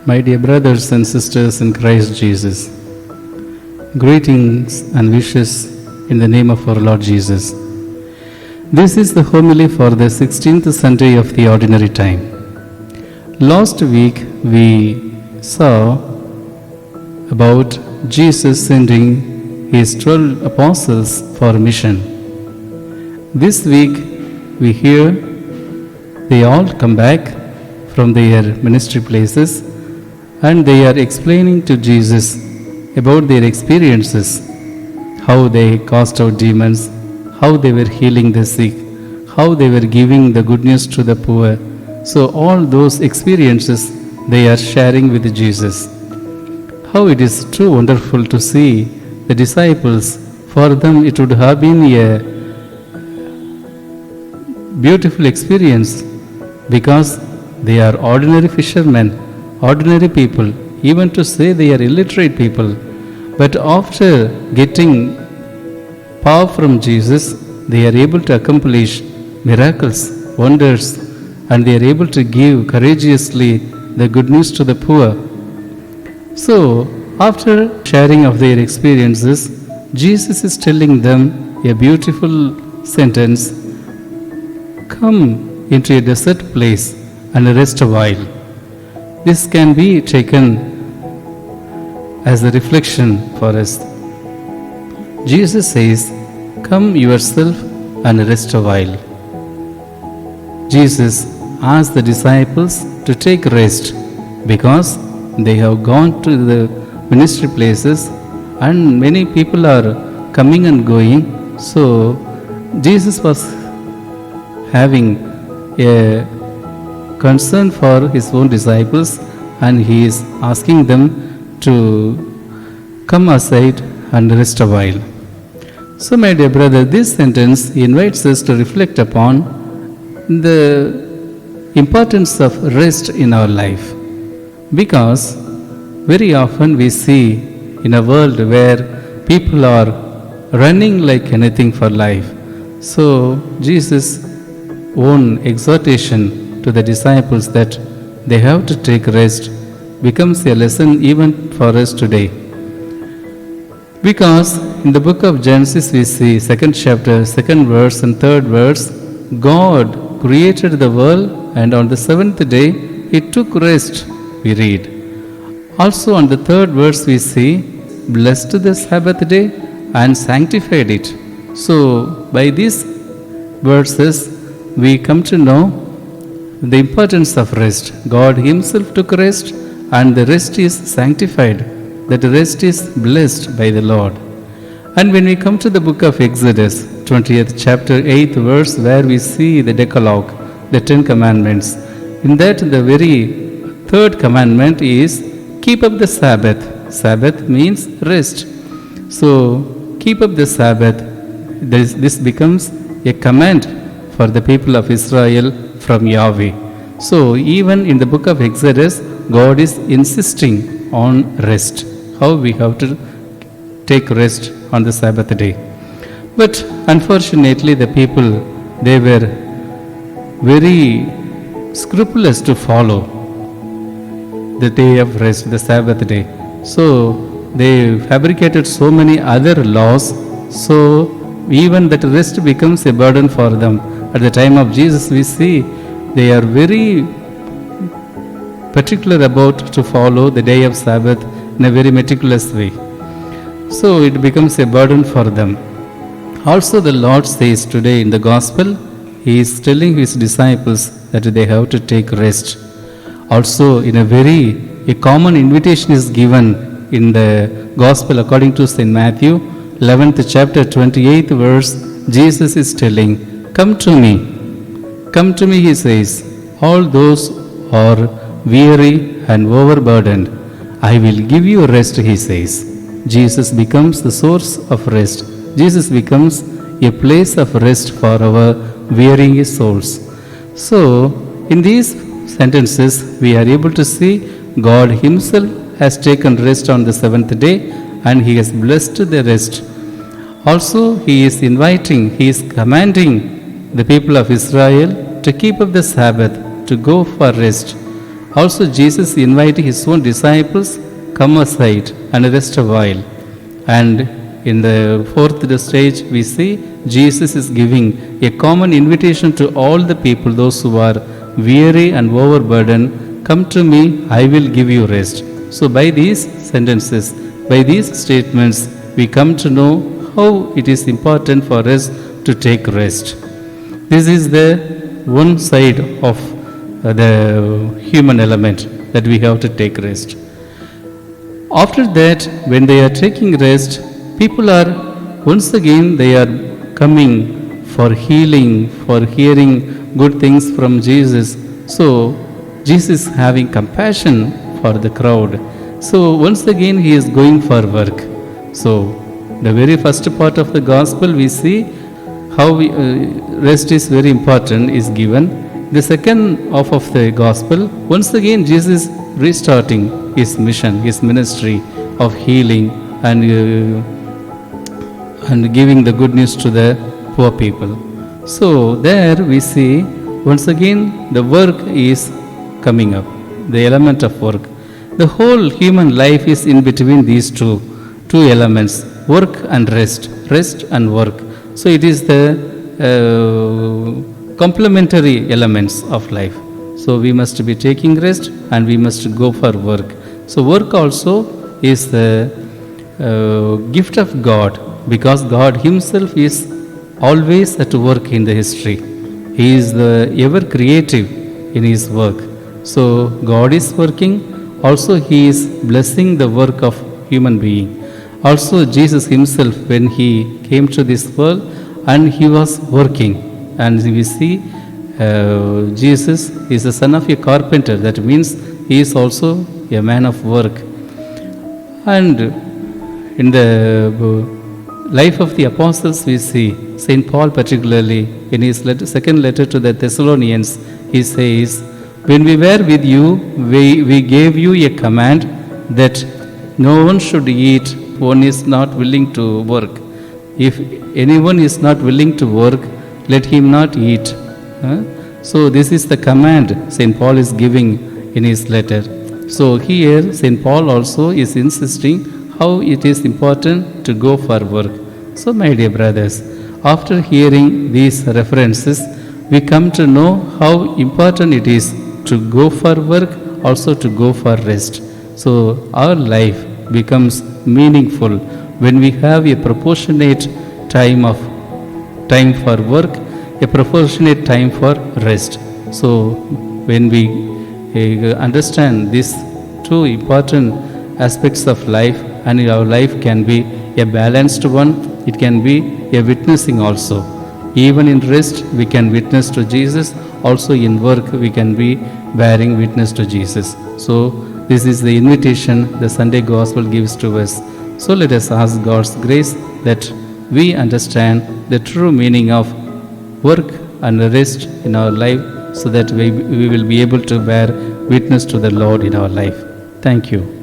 My dear brothers and sisters in Christ Jesus, greetings and wishes in the name of our Lord Jesus. This is the homily for the 16th Sunday of the Ordinary Time. Last week we saw about Jesus sending his 12 apostles for mission. This week we hear they all come back from their ministry places and they are explaining to Jesus about their experiences, how they cast out demons, how they were healing the sick, how they were giving the good news to the poor. So all those experiences they are sharing with Jesus. How it is too wonderful to see the disciples. For them it would have been a beautiful experience because they are ordinary fishermen, ordinary people, even to say they are illiterate people. But after getting power from Jesus, they are able to accomplish miracles, wonders, and they are able to give courageously the good news to the poor. So, after sharing of their experiences, Jesus is telling them a beautiful sentence: come into a desert place and rest a while. This can be taken as a reflection for us. Jesus says, come yourself and rest a while. Jesus asked the disciples to take rest because they have gone to the ministry places and many people are coming and going. So Jesus was having a concern for his own disciples and he is asking them to come aside and rest a while. So my dear brother, this sentence invites us to reflect upon the importance of rest in our life, because very often we see in a world where people are running like anything for life. So Jesus' own exhortation to the disciples that they have to take rest becomes a lesson even for us today. Because in the book of Genesis we see 2nd chapter, 2nd verse and 3rd verse, God created the world and on the 7th day he took rest, we read. Also on the 3rd verse we see, blessed the Sabbath day and sanctified it. So by these verses we come to know the importance of rest. God himself took rest and the rest is sanctified. That rest is blessed by the Lord. And when we come to the book of Exodus, 20th chapter, 8th verse, where we see the Decalogue, the 10 commandments, in that the very 3rd commandment is keep up the Sabbath. Sabbath means rest. So keep up the Sabbath. This becomes a command for the people of Israel from Yahweh. So even in the book of Exodus, God is insisting on rest. How we have to take rest on the Sabbath day. But unfortunately the people, they were very scrupulous to follow the day of rest, the Sabbath day. So they fabricated so many other laws. So even that rest becomes a burden for them. At the time of Jesus we see they are very particular about to follow the day of Sabbath in a very meticulous way. So it becomes a burden for them. Also the Lord says today in the Gospel, he is telling his disciples that they have to take rest. Also in a common invitation is given in the Gospel according to St. Matthew, 11th chapter, 28th verse. Jesus is telling, come to me, he says, all those who are weary and overburdened, I will give you rest, he says. Jesus becomes the source of rest. Jesus becomes a place of rest for our weary souls. So, in these sentences, we are able to see God himself has taken rest on the 7th day and he has blessed the rest. Also, he is commanding the people of Israel to keep up the Sabbath, to go for rest. Also, Jesus invited his own disciples, come aside and rest a while. And in the fourth stage, we see Jesus is giving a common invitation to all the people, those who are weary and overburdened, come to me, I will give you rest. So by these sentences, by these statements, we come to know how it is important for us to take rest. This is the one side of the human element that we have to take rest. After that, when they are taking rest, people are once again they are coming for healing, for hearing good things from Jesus. So Jesus having compassion for the crowd. So once again he is going for work. So the very first part of the gospel we see how rest is very important is given. The second half of the gospel, once again Jesus restarting his mission, his ministry of healing and giving the good news to the poor people. So there we see once again the work is coming up, the element of work. The whole human life is in between these two elements, work and rest and work. So it is the complementary elements of life. So we must be taking rest and we must go for work. So work also is the gift of God, because God himself is always at work in the history. He is the ever creative in his work. So God is working, also he is blessing the work of human being. Also Jesus himself, when he came to this world and he was working, and we see Jesus is the son of a carpenter. That means he is also a man of work. And in the life of the apostles we see St. Paul particularly in his second letter to the Thessalonians, he says, when we were with you, we gave you a command that no one should eat one is not willing to work. If anyone is not willing to work, let him not eat. So this is the command St. Paul is giving in his letter. So here St. Paul also is insisting how it is important to go for work. So my dear brothers, after hearing these references, we come to know how important it is to go for work, also to go for rest. So our life becomes meaningful when we have a proportionate time for work, a proportionate time for rest. So when we understand these two important aspects of life, and our life can be a balanced one, it can be a witnessing also. Even in rest we can witness to Jesus, also in work we can be bearing witness to Jesus. So this is the invitation the Sunday Gospel gives to us. So let us ask God's grace that we understand the true meaning of work and rest in our life, so that we will be able to bear witness to the Lord in our life. Thank you.